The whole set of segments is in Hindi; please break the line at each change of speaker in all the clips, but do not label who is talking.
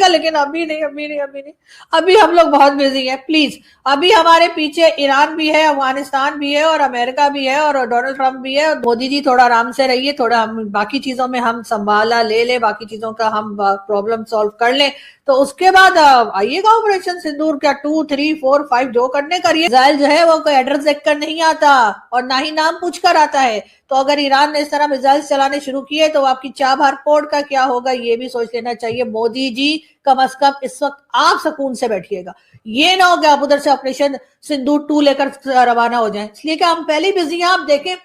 आएगा, लेकिन अभी नहीं, अभी नहीं, अभी नहीं। अभी हम लोग बहुत बिजी हैं, प्लीज। अभी हमारे पीछे ईरान भी है, अफगानिस्तान भी है, और अमेरिका भी है, और डोनाल्ड ट्रंप भी है। मोदी जी थोड़ा आराम से रहिए, थोड़ा हम बाकी चीजों में हम संभाला ले ले, बाकी चीजों का हम प्रॉब्लम सॉल्व कर लें, तो उसके बाद आइएगा ऑपरेशन सिंदूर। क्या 2, 3, 4, 5 जो करने करिए। इजराइल जो है वो कोई एड्रेस देखकर नहीं आता, और ना ही नाम पूछकर आता है। तो अगर ईरान ने इस तरह मिसाइल चलाने शुरू किए तो आपकी चाबहार पोर्ट का क्या होगा, ये भी सोच लेना चाहिए। मोदी जी कम से कम इस वक्त आप सुकून से बैठिएगा, ये ना हो कि आप उधर से ऑपरेशन सिंदूर 2 लेकर रवाना हो जाएं। इसलिए कि हम पहले बिजी हैं। आप देखें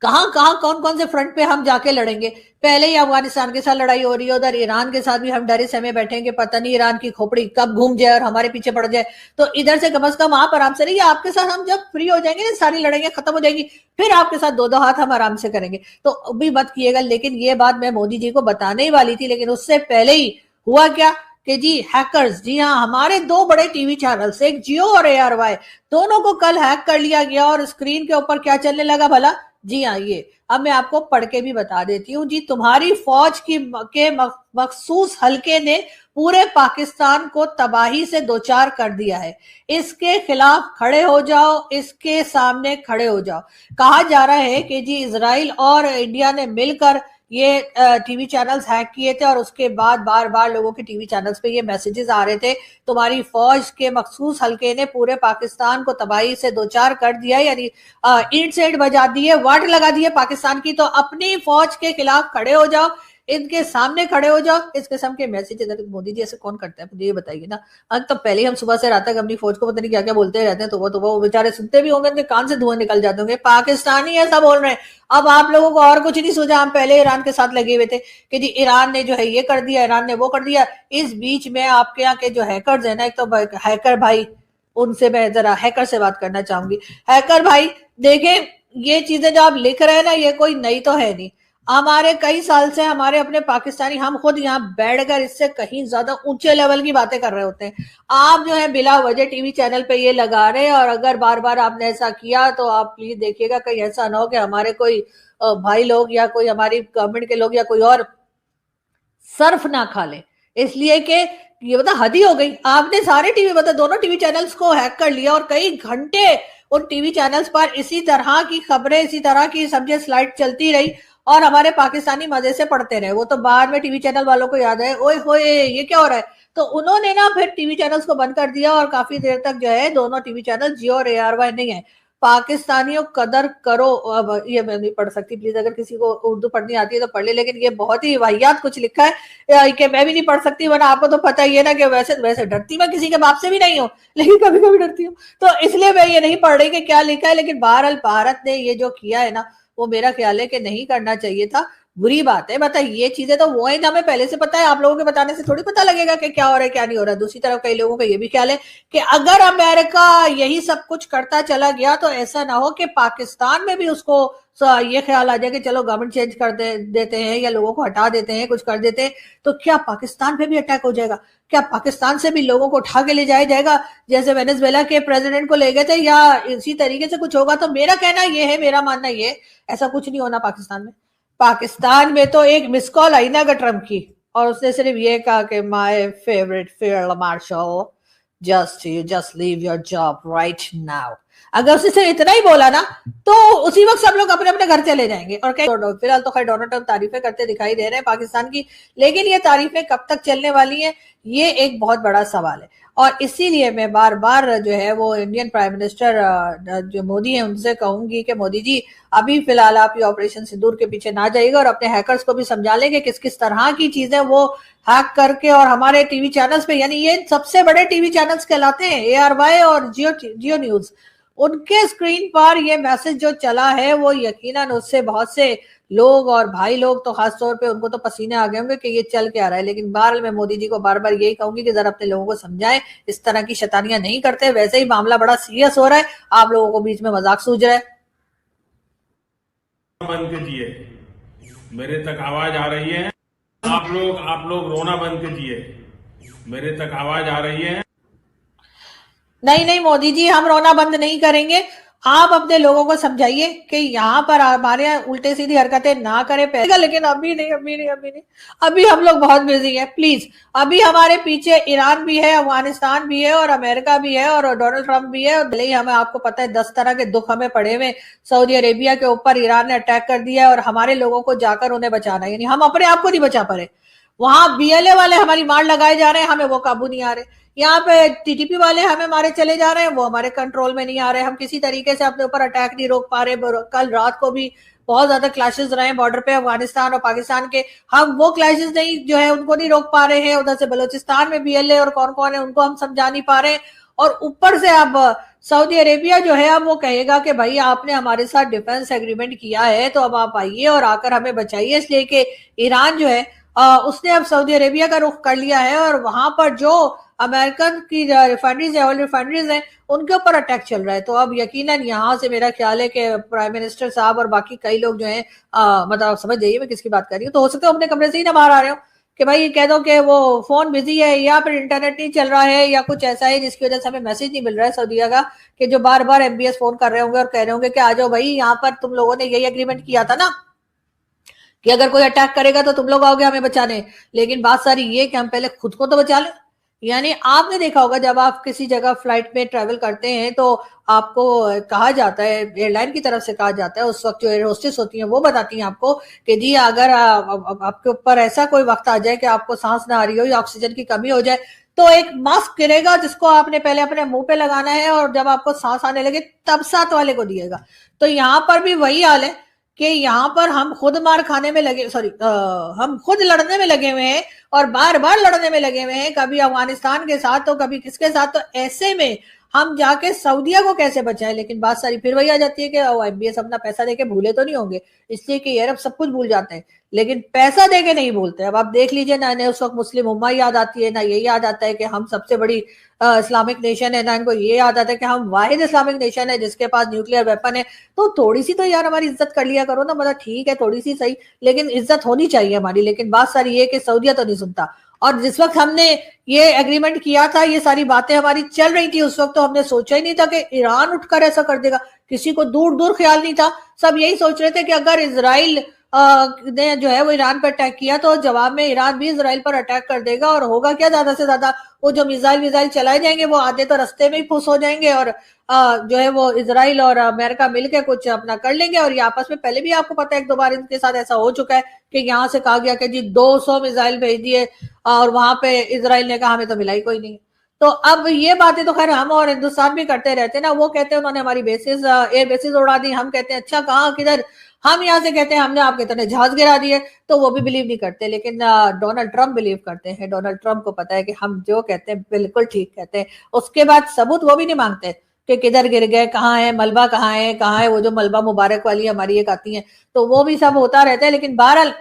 कहां कहां कौन कौन से फ्रंट पे हम जाके लड़ेंगे। पहले ही अफगानिस्तान के साथ लड़ाई हो रही है, उधर ईरान के साथ भी हम डरे सहमे बैठेंगे, पता नहीं ईरान की खोपड़ी कब घूम जाए और हमारे पीछे पड़ जाए। तो इधर से कम आप आराम से रहिए। आपके साथ हम जब फ्री हो जाएंगे ना, सारी लड़ाइयां खत्म हो जाएंगी, फिर आपके साथ दो दो हाथ हम आराम से करेंगे। तो अभी मत किएगा। लेकिन ये बात मैं मोदी जी को बताने ही वाली थी, लेकिन उससे पहले ही हुआ क्या कि जी हैकर्स, जी हाँ, हमारे दो बड़े टीवी चैनल्स, एक जियो और ARY, दोनों को कल हैक कर लिया गया। और स्क्रीन के ऊपर क्या चलने लगा भला? जी हाँ, ये अब मैं आपको पढ़ के भी बता देती हूँ जी। तुम्हारी फौज की के मखसूस हल्के ने पूरे पाकिस्तान को तबाही से दो चार कर दिया है। इसके खिलाफ खड़े हो जाओ, इसके सामने खड़े हो जाओ। कहा जा रहा है कि जी इजराइल और इंडिया ने मिलकर ये टीवी चैनल्स हैक किए थे, और उसके बाद बार बार लोगों के टीवी चैनल्स पे ये मैसेजेस आ रहे थे, तुम्हारी फौज के मखसूस हल्के ने पूरे पाकिस्तान को तबाही से दो चार कर दिया, यानी ईंट से ईंट बजा दिए, वाट लगा दिए पाकिस्तान की। तो अपनी फौज के खिलाफ खड़े हो जाओ, इनके सामने खड़े हो जाओ। इस किस्म के मैसेज मोदी जी ऐसे कौन करता है, मुझे ये बताइए ना। तो पहले ही हम सुबह से रात तक अपनी फौज को पता नहीं क्या क्या बोलते रहते हैं, तो वो बेचारे सुनते भी होंगे, उनके कान से धुआं निकल जाते होंगे, पाकिस्तानी ऐसा बोल रहे हैं। अब आप लोगों को और कुछ नहीं सूझा, हम पहले ईरान के साथ लगे हुए थे कि जी ईरान ने जो है ये कर दिया, ईरान ने वो कर दिया। इस बीच में आपके यहाँ के जो हैकर्स है ना, एक तो हैकर भाई, उनसे मैं जरा हैकर से बात करना चाहूंगी। हैकर भाई देखें, ये चीजें जो आप लिख रहे हैं ना, ये कोई नई तो है नहीं। हमारे कई साल से हमारे अपने पाकिस्तानी, हम खुद यहाँ बैठकर इससे कहीं ज्यादा ऊंचे लेवल की बातें कर रहे होते हैं। आप जो है बिला वजह टीवी चैनल पे ये लगा रहे हैं, और अगर बार बार आपने ऐसा किया तो आप प्लीज देखिएगा कहीं ऐसा ना हो कि हमारे कोई भाई लोग या कोई हमारी गवर्नमेंट के लोग या कोई और सर्फ ना खा ले। इसलिए कि ये बता हद ही हो गई। आपने सारे टीवी बता दोनों टीवी चैनल्स को हैक कर लिया, और कई घंटे उन टीवी चैनल्स पर इसी तरह की खबरें, इसी तरह की सब्जेक्ट स्लाइड चलती रही, और हमारे पाकिस्तानी मजे से पढ़ते रहे। वो तो बाद में टीवी चैनल वालों को याद है, ओए होए ये क्या हो रहा है। तो उन्होंने ना फिर टीवी चैनल्स को बंद कर दिया, और काफी देर तक जो है दोनों टीवी चैनल जियो और ARY नहीं है। पाकिस्तानियों कदर करो। अब ये मैं नहीं पढ़ सकती, प्लीज अगर किसी को उर्दू पढ़नी आती है तो पढ़ ले, लेकिन ये बहुत ही वाहियात कुछ लिखा है कि मैं भी नहीं पढ़ सकती, वरना आपको तो पता ही है ना कि वैसे वैसे डरती मैं किसी के बाप से भी नहीं हूँ, लेकिन कभी कभी डरती हूँ, तो इसलिए मैं ये नहीं पढ़ रही कि क्या लिखा है। लेकिन बहरहाल भारत ने ये जो किया है ना, वो मेरा ख्याल है कि नहीं करना चाहिए था। बुरी बात है, मतलब ये चीजें तो वो है ना, हमें पहले से पता है, आप लोगों के बताने से थोड़ी पता लगेगा कि क्या हो रहा है क्या नहीं हो रहा है। दूसरी तरफ कई लोगों का ये भी ख्याल है कि अगर अमेरिका यही सब कुछ करता चला गया तो ऐसा ना हो कि पाकिस्तान में भी उसको ये ख्याल आ जाए कि चलो गवर्नमेंट चेंज कर देते हैं, या लोगों को हटा देते हैं, कुछ कर देते हैं, तो क्या पाकिस्तान पे भी अटैक हो जाएगा? क्या पाकिस्तान से भी लोगों को उठा के ले जाया जाएगा जैसे वेनेजुएला के प्रेसिडेंट को ले गए थे, या इसी तरीके से कुछ होगा? तो मेरा कहना ये है, मेरा मानना ये, ऐसा कुछ नहीं होना पाकिस्तान में। पाकिस्तान में तो एक मिस कॉल आई ना ट्रम्प की, और उसने सिर्फ ये कहा कि my favourite field marshal, just leave your job right now. अगर उसने सिर्फ इतना ही बोला ना, तो उसी वक्त सब लोग अपने अपने घर चले जाएंगे। और फिलहाल तो खैर डोनाल्ड ट्रम्प तारीफें करते दिखाई दे रहे हैं पाकिस्तान की, लेकिन ये तारीफें कब तक चलने वाली हैं, ये एक बहुत बड़ा सवाल है। और इसीलिए मैं बार बार जो है वो इंडियन प्राइम मिनिस्टर जो मोदी है उनसे कहूंगी कि मोदी जी अभी फिलहाल आप ये ऑपरेशन सिंदूर के पीछे ना जाइएगा, और अपने हैकर्स को भी समझा लेंगे किस किस तरह की चीजें वो हैक करके, और हमारे टीवी चैनल्स पे, यानी ये सबसे बड़े टीवी चैनल्स कहलाते हैं ARY और जियो न्यूज, उनके स्क्रीन पर ये मैसेज जो चला है वो यकीनन उससे बहुत से लोग और भाई लोग तो खास तौर पे उनको तो पसीने आ गए होंगे कि ये चल के आ रहा है। लेकिन बहरहाल मैं मोदी जी को बार बार यही कहूंगी कि जरा अपने लोगों को समझाएं, इस तरह की शैतानियां नहीं करते। वैसे ही मामला बड़ा सीरियस हो रहा है, आप लोगों को बीच में मजाक सूझ रहा है।
बंद कीजिए, मेरे तक आवाज आ रही है। आप लोग रोना बंद कीजिए, मेरे तक आवाज आ रही है।
नहीं नहीं मोदी जी, हम रोना बंद नहीं करेंगे। आप अपने लोगों को समझाइए कि यहाँ पर हमारे यहाँ उल्टे सीधी हरकतें ना करें पहले, लेकिन अभी नहीं। अभी हम लोग बहुत बिजी हैं, प्लीज। अभी हमारे पीछे ईरान भी है, अफगानिस्तान भी है और अमेरिका भी है और डोनाल्ड ट्रंप भी है। और भले ही हमें, आपको पता है, 10 तरह के दुख हमें पड़े हुए। सऊदी अरेबिया के ऊपर ईरान ने अटैक कर दिया और हमारे लोगों को जाकर उन्हें बचाना, यानी हम अपने आप को नहीं बचा पा रहे। वहां बीएलए वाले हमारी मार लगाए जा रहे हैं, हमें वो काबू नहीं आ रहे। यहाँ पे टीटीपी वाले हमें मारे चले जा रहे हैं, वो हमारे कंट्रोल में नहीं आ रहे। हम किसी तरीके से अपने ऊपर अटैक नहीं रोक पा रहे। कल रात को भी बहुत ज्यादा क्लैशेस रहे बॉर्डर पे अफगानिस्तान और पाकिस्तान के। हम वो क्लैशेस नहीं जो है उनको नहीं रोक पा रहे हैं। उधर से बलूचिस्तान में बीएलए और कौन कौन है उनको हम समझा नहीं पा रहे हैं। और ऊपर से अब सऊदी अरेबिया जो है अब वो कहेगा कि भाई आपने हमारे साथ डिफेंस एग्रीमेंट किया है तो अब आप आइए और आकर हमें बचाइए। इसलिए कि ईरान जो है उसने अब सऊदी अरेबिया का रुख कर लिया है और वहां पर जो अमेरिकन की रिफाइनरीज है, ऑयल रिफाइनरीज है, उनके ऊपर अटैक चल रहा है। तो अब यकीनन यहाँ से मेरा ख्याल है कि प्राइम मिनिस्टर साहब और बाकी कई लोग जो हैं, मतलब समझ जाइए मैं किसकी बात कर रही हूँ। तो हो सकता है अपने कमरे से ही ना बाहर आ रहे हो कि भाई कह दो कि वो फोन बिजी है या फिर इंटरनेट नहीं चल रहा है या कुछ ऐसा है जिसकी वजह से हमें मैसेज नहीं मिल रहा है सऊदीया का, कि जो बार बार एमबीएस फोन कर रहे होंगे और कह रहे होंगे कि आ जाओ भाई, यहाँ पर तुम लोगों ने यही एग्रीमेंट किया था ना कि अगर कोई अटैक करेगा तो तुम लोग आओगे हमें बचाने। लेकिन बात सारी ये कि हम पहले खुद को तो बचा लें। यानी आपने देखा होगा जब आप किसी जगह फ्लाइट में ट्रेवल करते हैं तो आपको कहा जाता है, एयरलाइन की तरफ से कहा जाता है, उस वक्त जो एयर होस्टेस होती हैं वो बताती हैं आपको कि जी अगर आपके ऊपर ऐसा कोई वक्त आ जाए कि आपको सांस ना आ रही हो या ऑक्सीजन की कमी हो जाए तो एक मास्क गिरेगा जिसको आपने पहले अपने मुंह पे लगाना है और जब आपको सांस आने लगे तब साथ वाले को दिएगा। तो यहाँ पर भी वही हाल है कि यहाँ पर हम खुद मार खाने में लगे, हम खुद लड़ने में लगे हुए हैं और बार बार लड़ने में लगे हुए हैं, कभी अफगानिस्तान के साथ तो कभी किसके साथ। तो ऐसे में हम जाके सऊदीया को कैसे बचाएं। लेकिन बात सारी फिर वही आ जाती है कि एमबीएस अपना पैसा देके भूले तो नहीं होंगे, इसलिए कि अरब सब कुछ भूल जाते हैं लेकिन पैसा देके नहीं भूलते। अब आप देख लीजिए ना, इन्हें उस वक्त मुस्लिम उम्मा याद आती है ना, ये याद आता है कि हम सबसे बड़ी इस्लामिक नेशन है, ना इनको ये याद आता है कि हम वाहिद इस्लामिक नेशन है जिसके पास न्यूक्लियर वेपन है। तो थोड़ी सी तो यार हमारी इज्जत कर लिया करो ना, मतलब ठीक है थोड़ी सी सही, लेकिन इज्जत होनी चाहिए हमारी। लेकिन बात सारी ये कि सऊदीया तो नहीं सुनता। और जिस वक्त हमने ये एग्रीमेंट किया था, ये सारी बातें हमारी चल रही थी, उस वक्त तो हमने सोचा ही नहीं था कि ईरान उठकर ऐसा कर देगा। किसी को दूर दूर ख्याल नहीं था। सब यही सोच रहे थे कि अगर इजराइल ने जो है वो ईरान पर अटैक किया तो जवाब में ईरान भी इजराइल पर अटैक कर देगा और होगा क्या, ज्यादा से ज्यादा वो जो मिसाइल चलाए जाएंगे वो आधे तो रस्ते में ही फुस हो जाएंगे और जो है वो इजराइल और अमेरिका मिलकर कुछ अपना कर लेंगे। और ये आपस में पहले भी आपको पता है 1-2 बार इनके साथ ऐसा हो चुका है कि यहाँ से कहा गया कि जी 200 मिसाइल भेज दिए और वहां पे इजराइल ने कहा हमें तो मिला ही कोई नहीं। तो अब ये बातें तो खैर हम और हिंदुस्तान भी करते रहते हैं ना। वो कहते हैं उन्होंने हमारी बेसिस एयर बेसिस उड़ा दी, हम कहते हैं अच्छा कहाँ किधर, हम यहाँ से कहते हैं हमने आपके तरह जहाज गिरा दिए, तो वो भी बिलीव नहीं करते। लेकिन डोनाल्ड ट्रंप बिलीव करते हैं। डोनाल्ड ट्रंप को पता है कि हम जो कहते हैं बिल्कुल ठीक कहते हैं। उसके बाद सबूत वो भी नहीं मांगते कि किधर गिर गए, कहाँ है मलबा, कहाँ है वो जो मलबा मुबारक वाली हमारी एक आती है, तो वो भी सब होता रहता है। लेकिन बहरहाल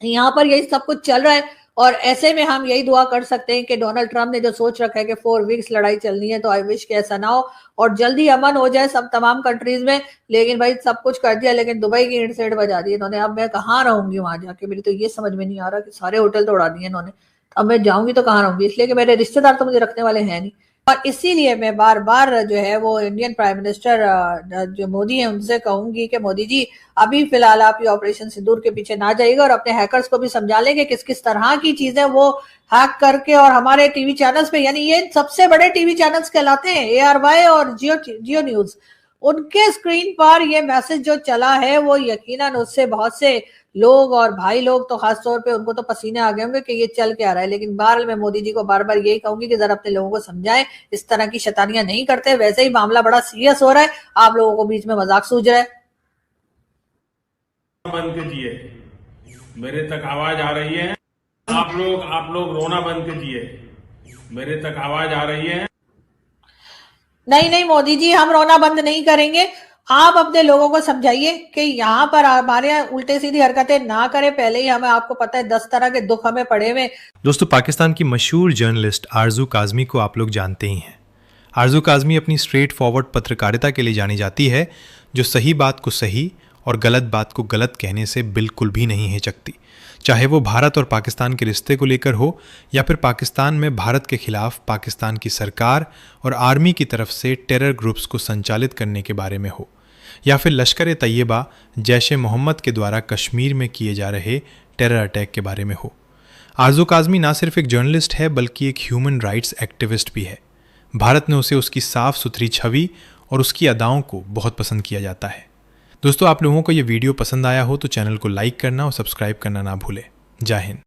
यहाँ पर यही सब कुछ चल रहा है और ऐसे में हम यही दुआ कर सकते हैं कि डोनाल्ड ट्रंप ने जो सोच रखा है कि 4 वीक्स लड़ाई चलनी है, तो आई विश कि ऐसा ना हो और जल्दी अमन हो जाए सब तमाम कंट्रीज में। लेकिन भाई सब कुछ कर दिया लेकिन दुबई की ईंट सेठ बजा दी इन्होंने। अब मैं कहाँ रहूंगी वहां जाके, मेरी तो ये समझ में नहीं आ रहा कि सारे होटल तो उड़ा दिए इन्होंने। अब मैं जाऊंगी तो कहाँ रहूंगी, इसलिए कि मेरे रिश्तेदार तो मुझे रखने वाले हैं नहीं। और इसीलिए मैं बार बार जो है वो इंडियन प्राइम मिनिस्टर जो मोदी है उनसे कहूंगी कि मोदी जी अभी फिलहाल आप ये ऑपरेशन सिंदूर के पीछे ना जाइएगा और अपने हैकर्स को भी समझा लेंगे किस किस तरह की चीजें वो हैक करके और हमारे टीवी चैनल्स पे, यानी ये सबसे बड़े टीवी चैनल्स कहलाते हैं ARY और जियो न्यूज, उनके स्क्रीन पर ये मैसेज जो चला है वो यकीनन उससे बहुत से लोग और भाई लोग तो खास तौर पे उनको तो पसीने आ गए होंगे कि ये चल क्या रहा है। लेकिन बहरहाल मैं मोदी जी को बार बार यही कहूंगी कि जरा अपने लोगों को समझाएं, इस तरह की शैतानियां नहीं करते। वैसे ही मामला बड़ा सीरियस हो रहा है, आप लोगों को बीच में मजाक सूझ रहा है।
बंद कीजिए, मेरे तक आवाज आ रही है। आप लोग रोना बंद कीजिए, मेरे तक आवाज आ रही है।
नहीं मोदी जी, हम रोना बंद नहीं करेंगे। आप अपने लोगों को समझाइए कि यहाँ पर हमारे यहाँ उल्टे सीधी हरकतें ना करें। पहले ही हमें, आपको पता है 10 तरह के दुख हमें पड़े हुए।
दोस्तों, पाकिस्तान की मशहूर जर्नलिस्ट आरजू काज़मी को आप लोग जानते ही हैं। आरजू काज़मी अपनी स्ट्रेट फॉरवर्ड पत्रकारिता के लिए जानी जाती है, जो सही बात को सही और गलत बात को गलत कहने से बिल्कुल भी नहीं हिचकती। चाहे वो भारत और पाकिस्तान के रिश्ते को लेकर हो या फिर पाकिस्तान में भारत के खिलाफ पाकिस्तान की सरकार और आर्मी की तरफ से टेरर ग्रुप्स को संचालित करने के बारे में हो, या फिर लश्कर तैयबा जैश ए मोहम्मद के द्वारा कश्मीर में किए जा रहे टेरर अटैक के बारे में हो। आरजू काज़मी ना सिर्फ एक जर्नलिस्ट है बल्कि एक ह्यूमन राइट्स एक्टिविस्ट भी है। भारत ने उसे उसकी साफ सुथरी छवि और उसकी अदाओं को बहुत पसंद किया जाता है। दोस्तों, आप लोगों को ये वीडियो पसंद आया हो तो चैनल को लाइक करना और सब्सक्राइब करना ना भूलें। जय हिंद।